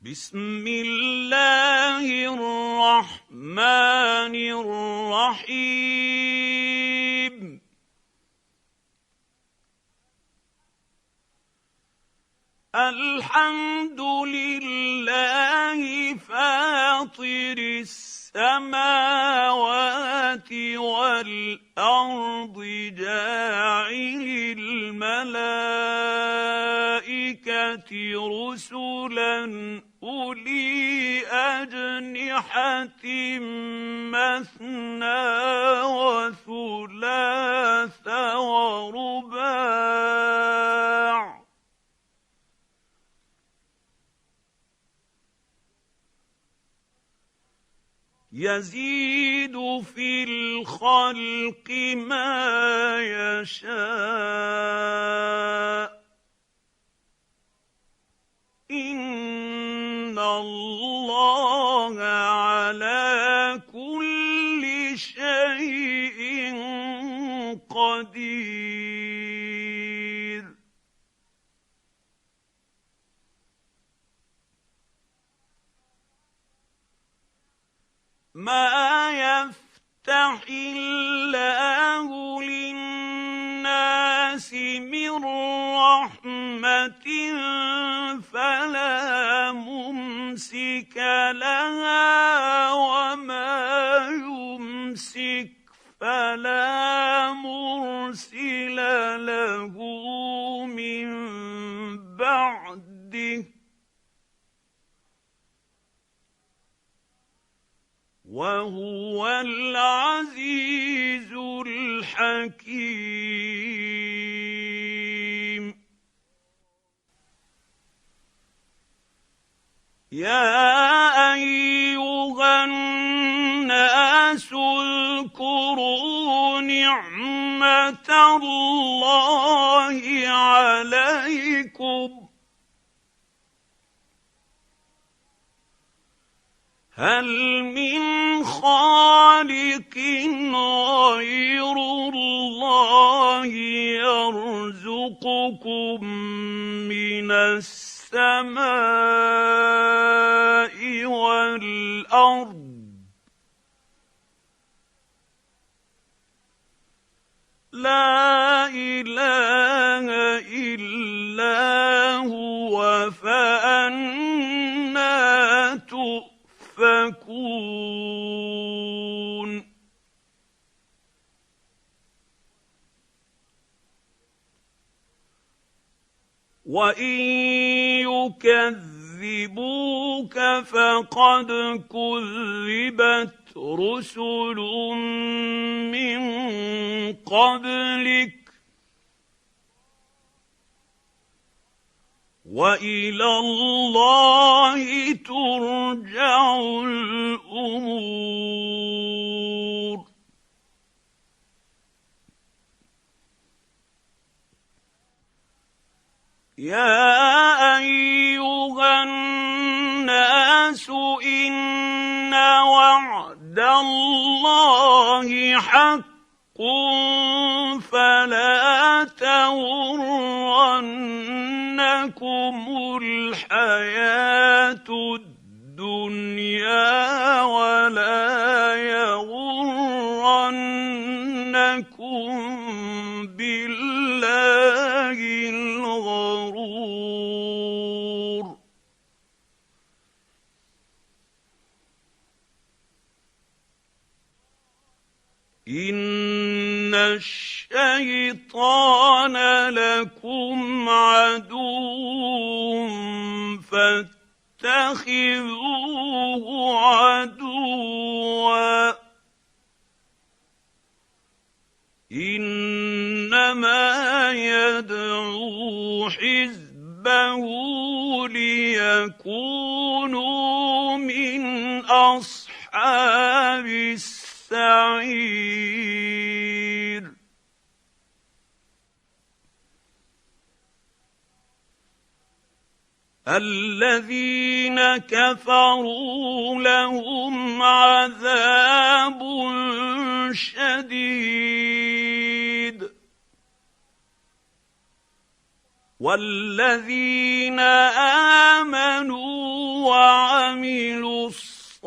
بسم الله الرحمن الرحيم. الحمد لله فاطر السماوات والأرض جاعل الملائكة رسلا أولي أجنحة مثنى وثلاث ورباع يزيد في الخلق ما يشاء إن الله على كل شيء قدير. ما يفتح الله للناس من رحمة فلا ممسك لها وما يمسك فلا مرسل له من بعده وهو العزيز الحكيم. يا أيها الناس اذكروا نعمة الله عليكم هل من خالق غير الله يرزقكم من السماء والأرض لا إله إلا هو فأنى تؤفكون. وإن يكذبوك فقد كذبت رسل من قبلك وإلى الله ترجع الأمور. يا أيها الناس إن وعد الله حق فلا تغرنكم الحياة الدنيا ولا يغرنكم بالله الغرور. إن الشيطان لكم عدو فاتخذوه عدوا إنما يدعو حزبه ليكونوا من أصحاب السعير. الذين كفروا لهم عذاب شديد والذين آمنوا وعملوا الصالحات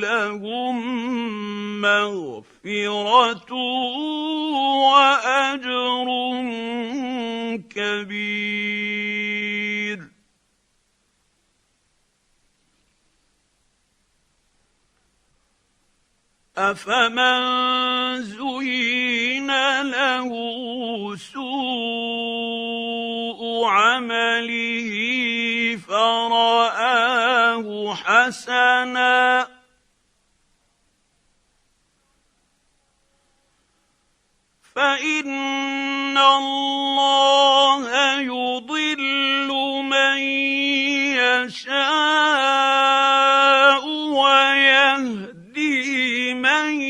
لهم مغفرة وأجر كبير. أفمن زين له سوء عمله فرآه حسنا فإن الله يضل من يشاء ويهدي من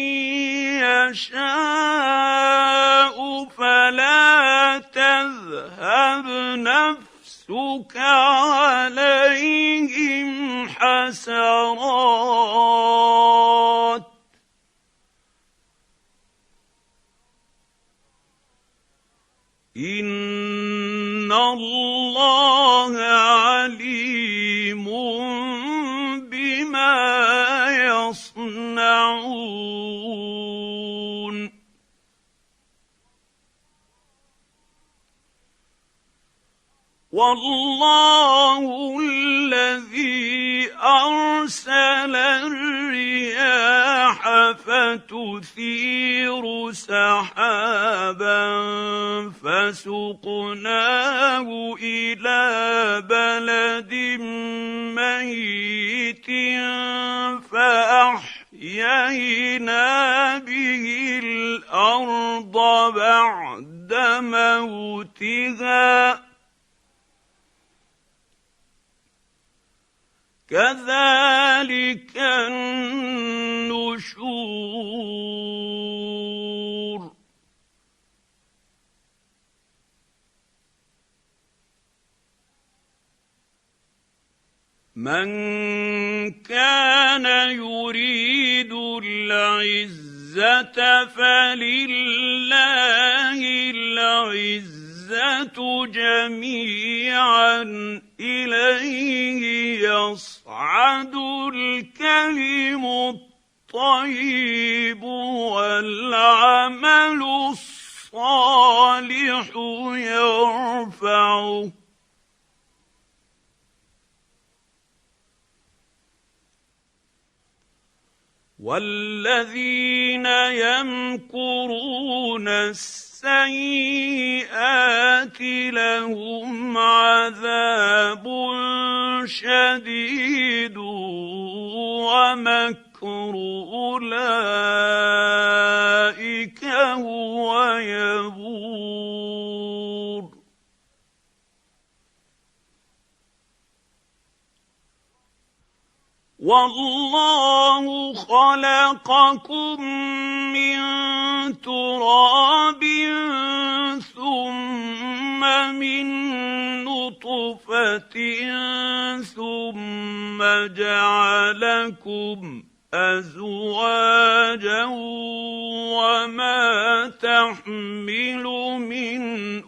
يشاء فلا تذهب نفسك عليهم حسرات إن الله عليم بما يصنعون. والله الذي أرسل الرياح فتثير سحابا فسقناه إلى بلد ميت فأحيينا به الأرض بعد موتها كذلك النشور. من كان يريد العزة فلله العزة جميعا إليه يصعد الكلم الطيب والعمل الصالح يرفعه. والذين يمكرون السيئات لهم عذاب شديد ومكر أولئك هو يبور. والله خلقكم من تراب ثم من نطفة ثم جعلكم أزواجا وما تحمل من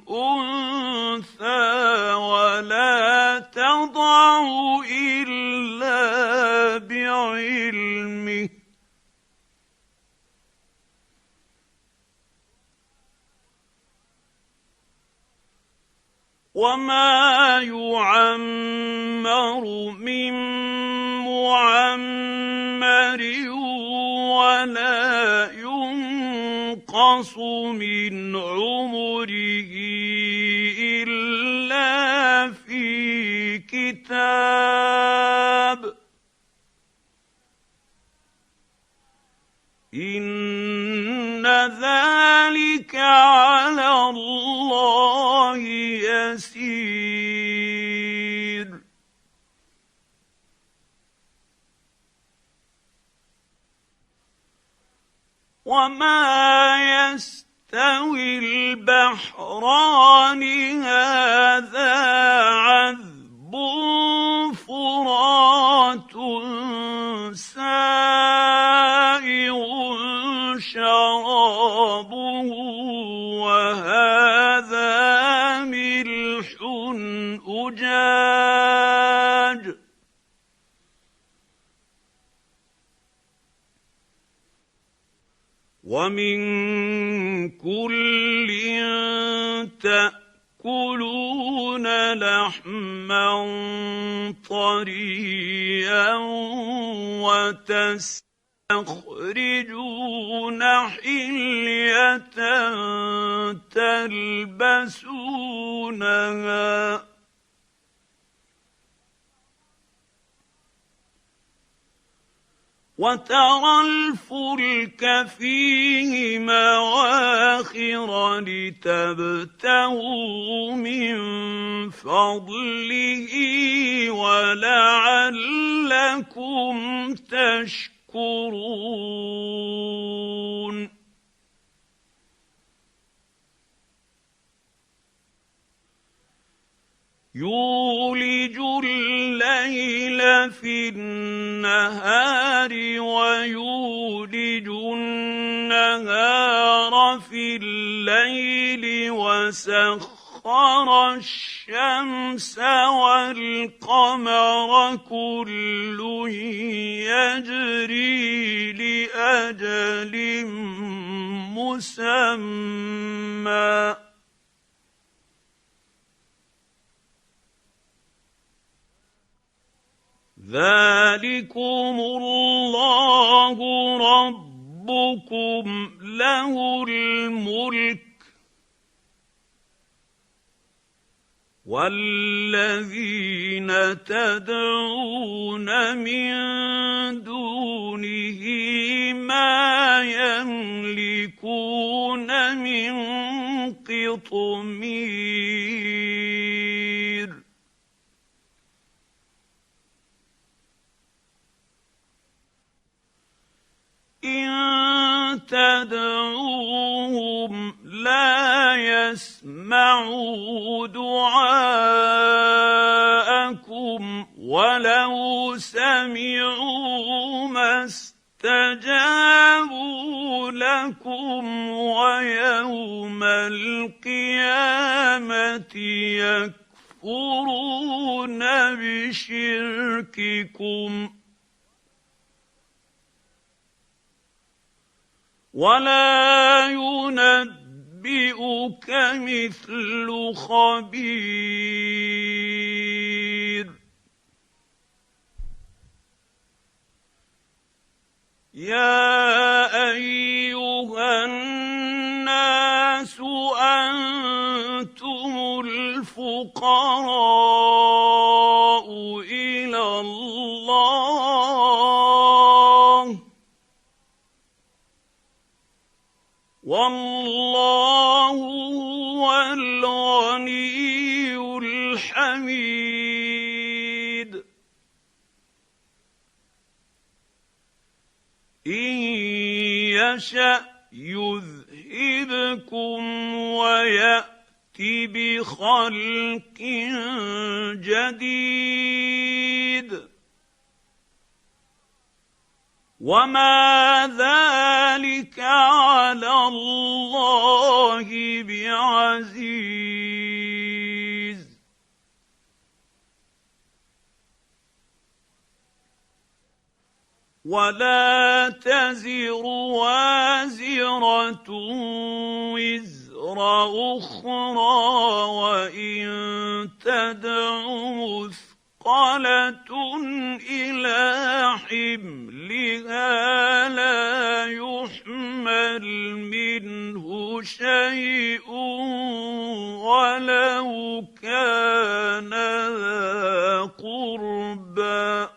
أنثى ولا تضع إلا بعلمه وما يعمر من معمر ولا ينقص من عمره إلا في كتاب إن ذلك على الله يسير. وما يستوي البحران هذا عذب فرات سائغ شرابه وهذا ملح أجاج ومن كل تأكلون لحما طريا وتستخرجون حلية تلبسونها وترى الفلك فيه مواخر لتبتغوا من فضله ولعلكم تشكرون يولج الليل في النهار ويولج النهار في الليل وسخر الشمس والقمر كل يجري لأجل مسمى ذلكم الله ربكم له الملك والذين تدعون من دونه ما يملكون من قطمير إن تدعوهم لا يسمعوا دعاءكم ولو سمعوا ما استجابوا لكم ويوم القيامة يكفرون بشرككم ولا ينبئك مثل خبير يا أيها الناس أنتم الفقراء إلى الله والله هو الغني الحميد إن يشأ يذهبكم ويأت بخلق جديد وما ذلك على الله بعزيز ولا تزر وازرة وزر أخرى وإن تدع مثقلة إلى حملها لا يحمل منه شيء ولو كان ذا قربى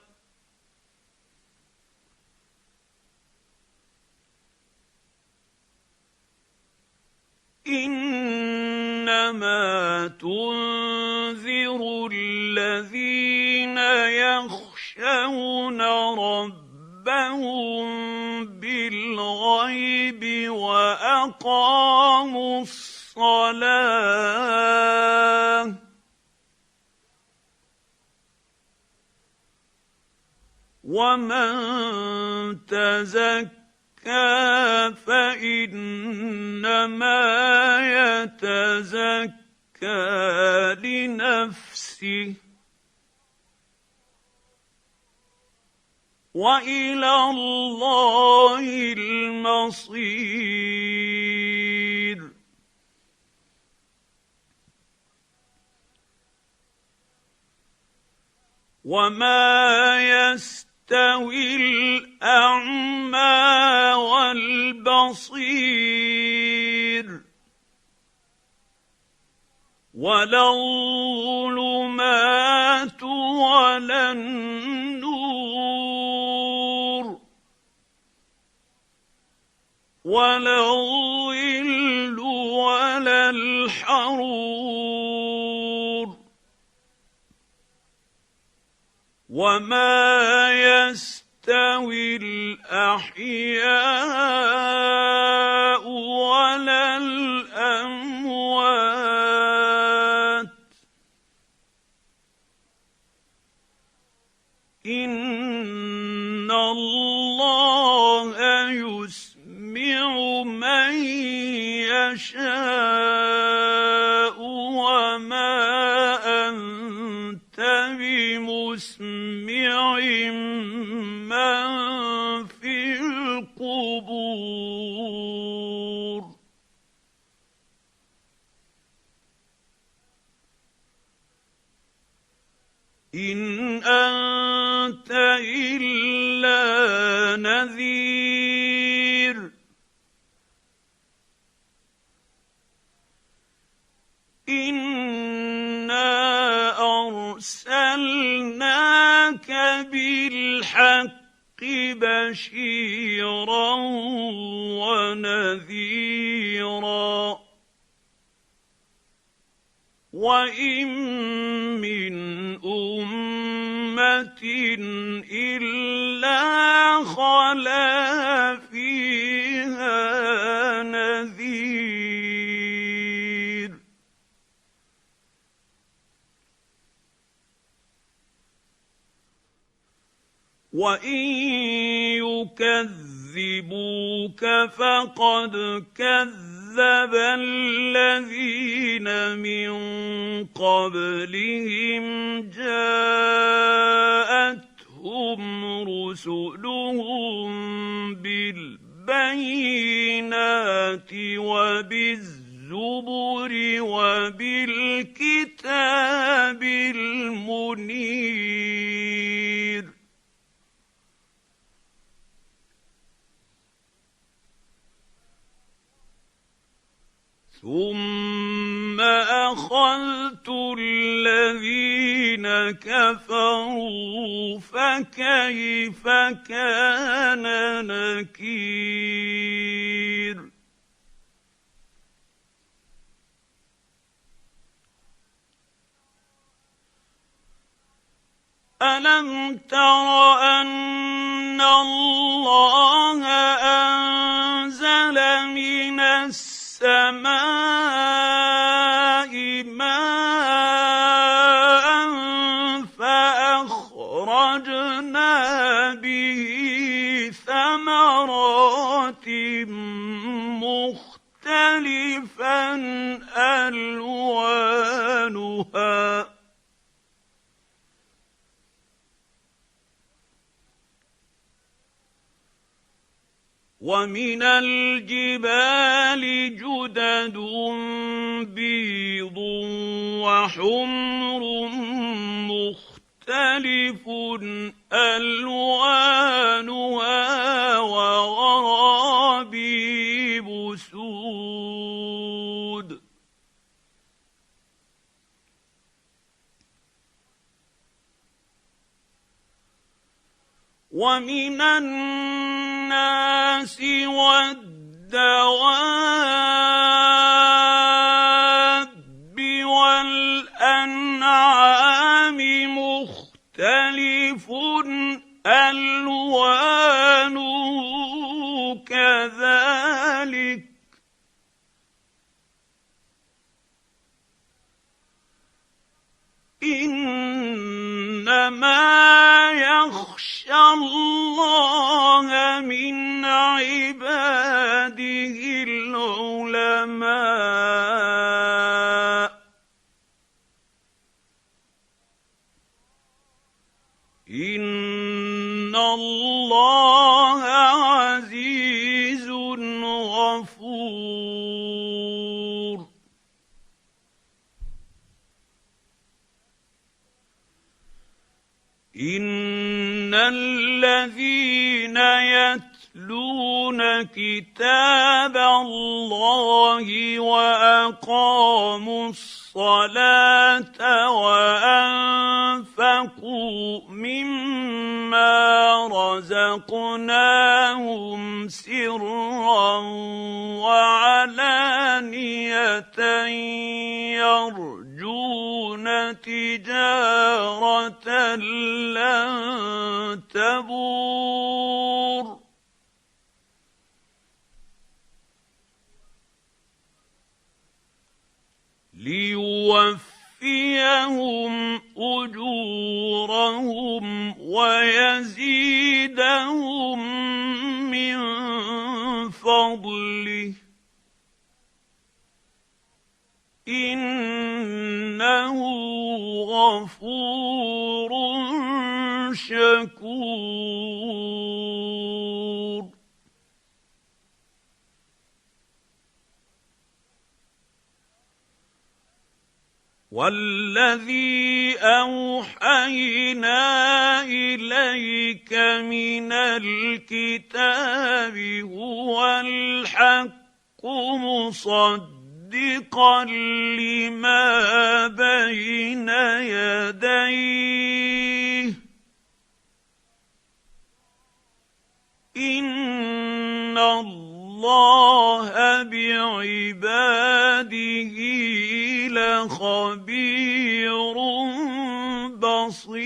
إنما تنذر الذين يخشون ربهم بالغيب وأقاموا الصلاة ومن تزكى فإنما يتزكى زكى لنفسه والى الله المصير. وما يستوي الاعمى والبصير ولا الظلمات ولا النور ولا الظل ولا الحرور وما يستوي الأحياء ولا الأموات إن الله يسمع من يشاء وما أنت بمسمع من في القبور. إن أنت إلا نذير إنا أرسلناك بالحق بشيرا ونذيرا وإن من أمة إلا خلا فيها نذير وإن يكذبوك فقد كذب الذين من قبلهم جاءتهم رسلهم بالبينات وبالزبر وبالكتاب المنير ثم أخذت الذين كفروا فكيف كان نكير. ألم تر أن الله أنزل من السماء ماء فأخرجنا به ثمرات مختلفا ألوانها ومن الجبال جدد بيض وحمر مختلف ألوانها وغرابيب سود ومن الناس والدواب والأنعام مختلف ألوانه كذلك إنما يخشى الله من عباده العلماء إن الله عزيز غفور. إن الذين يتلون كتاب الله وأقاموا الصلاة وأنفقوا مما رزقناهم سرا وعلانية يرجون تجارة لن تبور ليوفيهم أجورهم ويزيدهم من فضله إنه غفور شكور. والذي أوحينا إليك من الكتاب هو الحق مصدقا لما بين يديه إن الله بعباده لخبير بصير.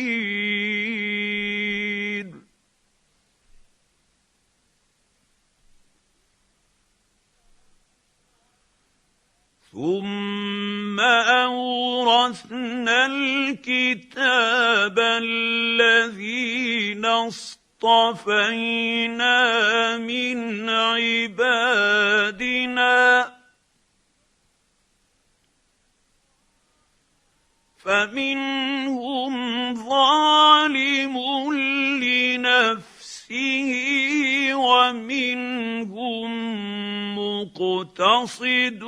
ثم أورثنا الكتاب الذين اصطفينا من عبادنا فمنهم ظالم لنفسه ومنهم مقتصد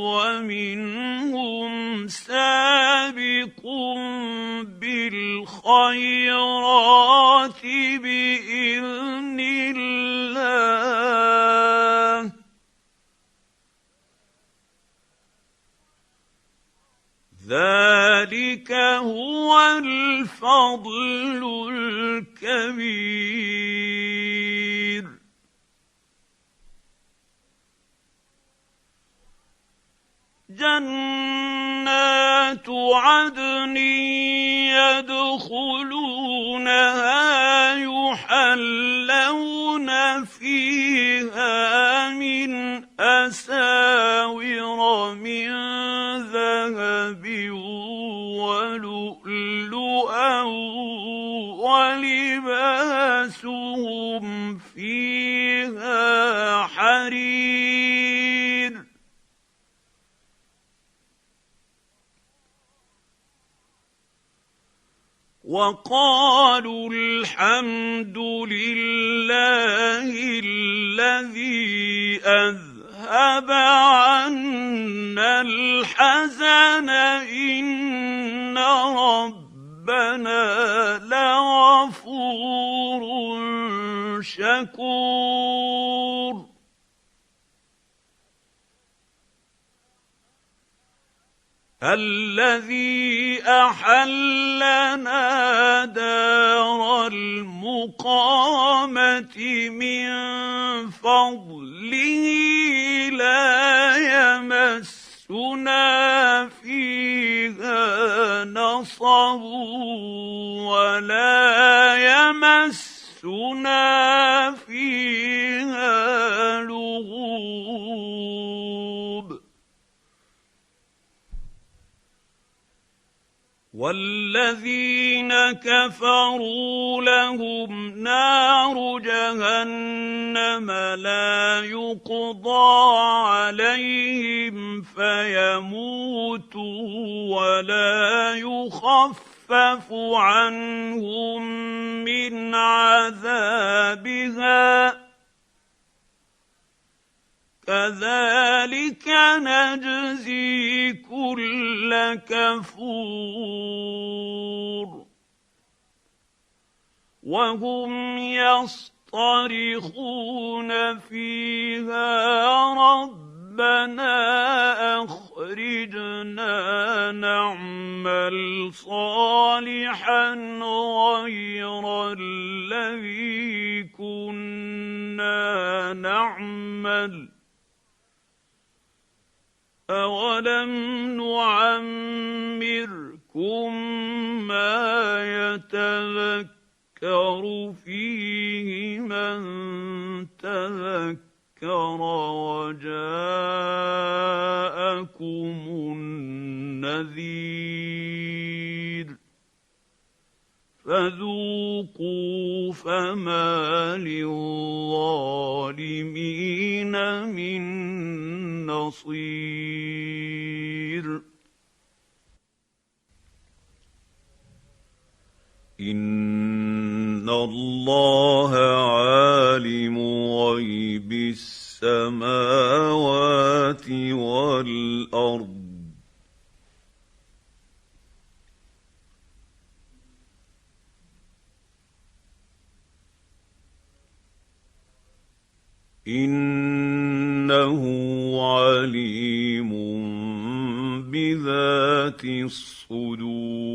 ومنهم سابق بالخيرات بإذن الله ذلك هو الفضل الكبير. جنات عدن يدخلونها يحلون فيها من أساور من ذهب ولؤلؤا ولباسهم فيها حرير وقالوا الحمد لله الذي أذهب عنا الحزن إن ربنا لغفور شكور. الذي أحلنا دار المقامة من فضله لا يمسنا فيها نصب ولا يمسنا فيها لغوب. والذين كفروا لهم نار جهنم لا يقضى عليهم فيموتوا ولا يخفف يخفف عنهم من عذابها كذلك نجزي كل كفور وهم يصطرخون فيها ربنا أخرجنا نعمل صالحا غير الذي كنا نعمل أولم نعمركم ما يتذكر فيه من تذكر وجاءكم النذير فذوقوا فما للظالمين من نصير إن الله عالم غيب السماوات والأرض إنه عليم بذات الصدور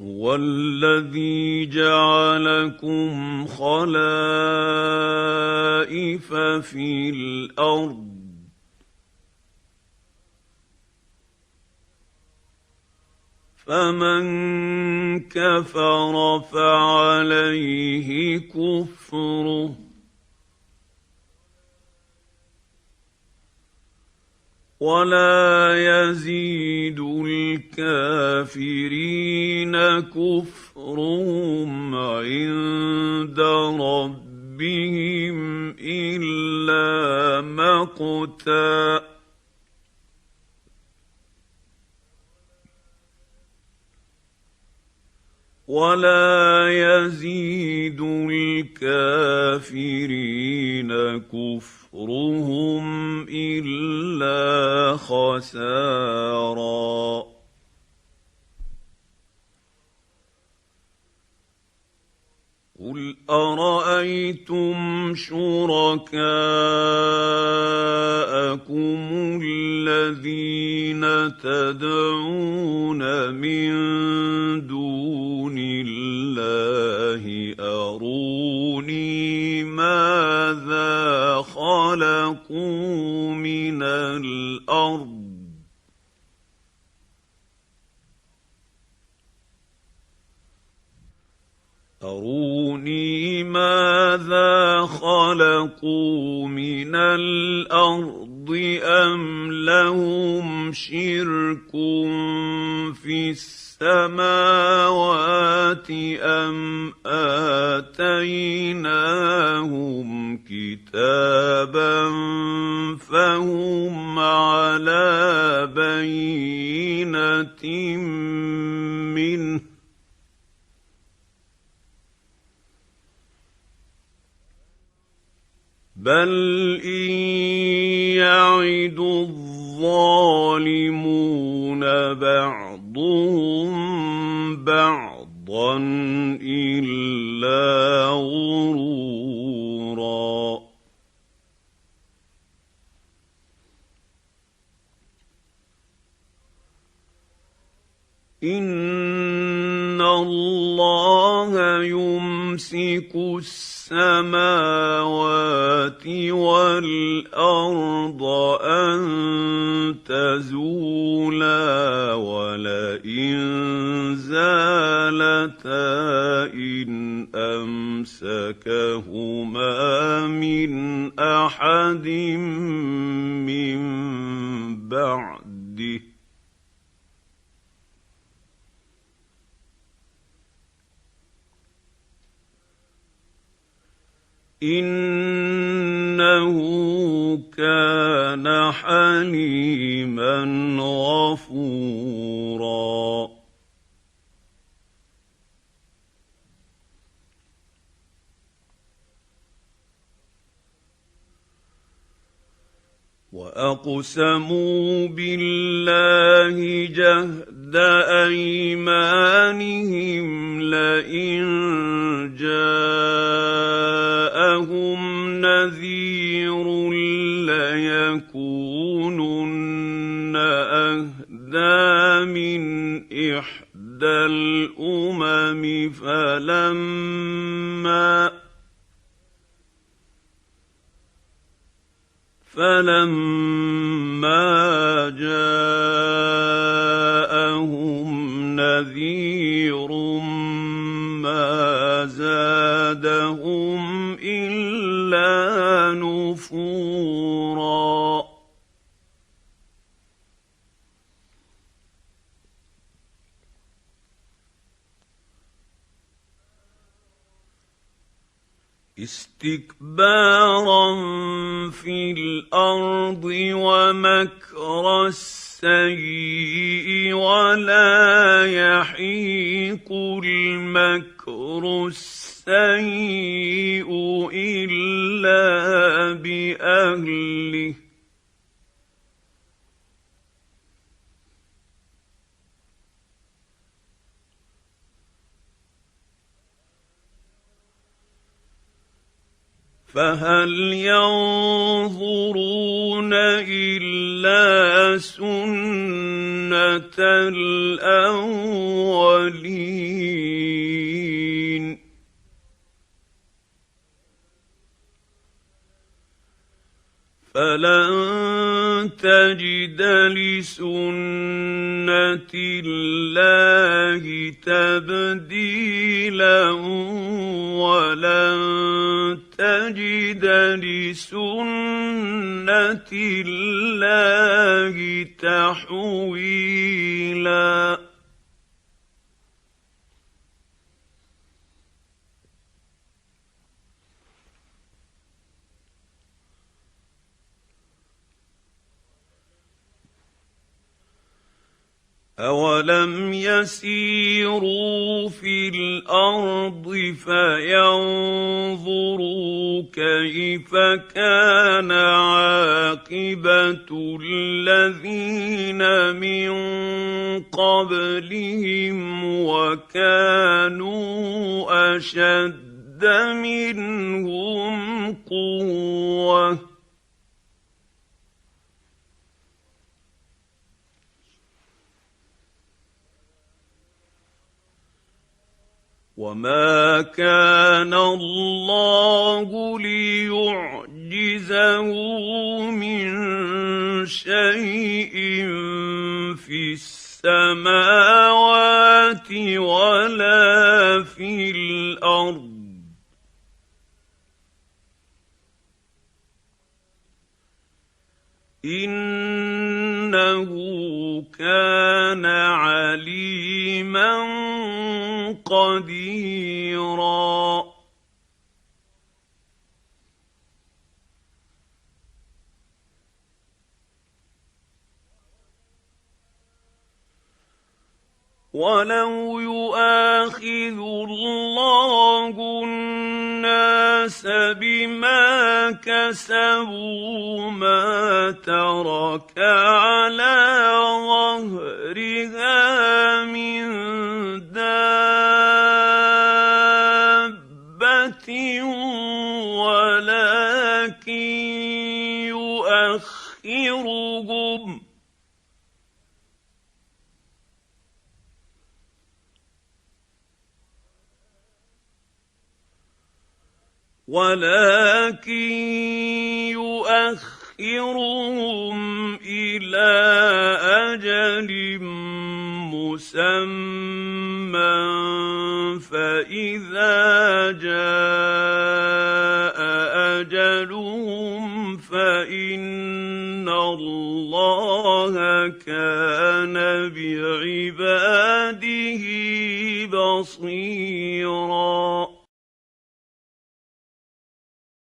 هو الذي جعلكم خلائف في الأرض فمن كفر فعليه كفره ولا يزيد الكافرين كفرهم عند ربهم إلا مقتا ولا يزيد الكافرين كفرهم إلا خسارا قل أرأيتم شركاءكم الذين تدعون من دون الله أروني ماذا خلقوا من الأرض أروني ماذا خلقوا من الأرض أم لهم شرك في السماوات أم آتيناهم كتابا فهم على بينة منه بل إن يعد الظالمون بعضهم بعضا إلا غرورا إن الله يمسك السماوات والأرض أن تزولا ولئن زالتا إن أمسكهما من أحد من بعده إِنَّهُ كَانَ حَلِيمًا غَفُورًا وَأَقْسَمُوا بِاللَّهِ جَهْدَ أَيْمَانِهِمْ لَئِن جَاءَهُمْ نَذِيرٌ لَّيَكُونُنَّ أَهْدَىٰ مِنْ إِحْدَى الْأُمَمِ فَلَمَّا جَاءَهُمْ نَذِيرٌ مَّا زَادَهُمْ إِلَّا نُفُورًا اسْتِكْبَارًا فِي الْأَرْضِ وَمَكْرَ السَّيِّئِ وَلَا يَحِيقُ الْمَكْرُ السَّيِّئُ إِلَّا بِأَهْلِهِ فَهَلْ يَنظُرُونَ إِلَّا سُنَّتَ الْأَوَّلِينَ فَلَن تَجِدَ لِسُنَّةِ اللَّهِ تَبْدِيلًا وَلَن تَجِدَ لِسُنَّةِ اللَّهِ تَحْوِيلًا أَوَلَمْ يَسِيرُوا فِي الْأَرْضِ فَيَنظُرُوا كَيْفَ كَانَ عَاقِبَةُ الَّذِينَ مِن قَبْلِهِمْ وَكَانُوا أَشَدَّ مِنْهُمْ قُوَّةً وَمَا كَانَ اللَّهُ لِيُعْجِزَهُ مِن شَيْءٍ فِي السَّمَاوَاتِ وَلَا فِي الْأَرْضِ إِنَّهُ كَانَ عَلِيمًا قَدِيرًا وَلَوْ يُؤَاخِذُ اللَّهُ النَّاسَ بِمَا كَسَبُوا مَا تَرَكَ عَلَىٰ ظَهْرِهَا مِن دَابَّةٍ ولكن يؤخرهم إلى أجل مسمى فإذا جاء أجلهم فإن الله كان بعباده بصيرا